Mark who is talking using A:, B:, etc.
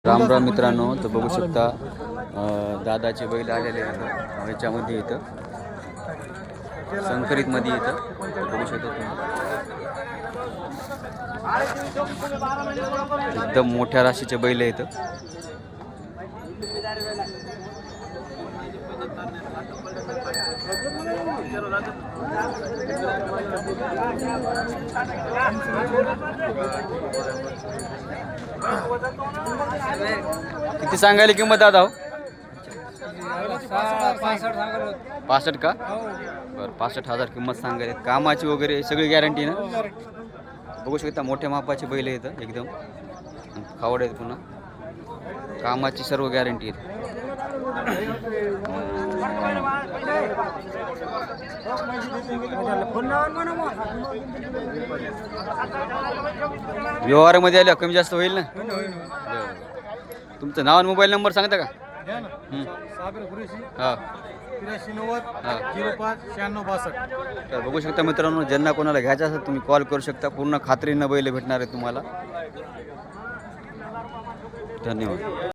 A: राम राम मित्रांनो, तर बघू शकता दादाचे बैल आलेले आहेत ह्याच्यामध्ये इथं संकरित मध्ये इथं बघू शकता तुम्ही एकदम मोठ्या राशीचे बैल आहेत. किती सांगायला किंमत दादा हो? 65 का? बरं 65,000 किंमत सांगायला. कामाची वगैरे सगळी गॅरंटी ना? बघू शकता मोठ्या मापाचे बैल आहेत एकदम खावड आहेत, पुन्हा कामाची सर्व गॅरंटी आहे. व्यवहारामध्ये आल्या कमी जास्त होईल ना? तुमचं नाव आणि मोबाईल नंबर सांगता का? हां तर बघू शकता मित्रांनो, ज्यांना कोणाला घ्यायचं असेल तुम्ही कॉल करू शकता. पूर्ण खात्रीनं बैल भेटणार आहे तुम्हाला. धन्यवाद.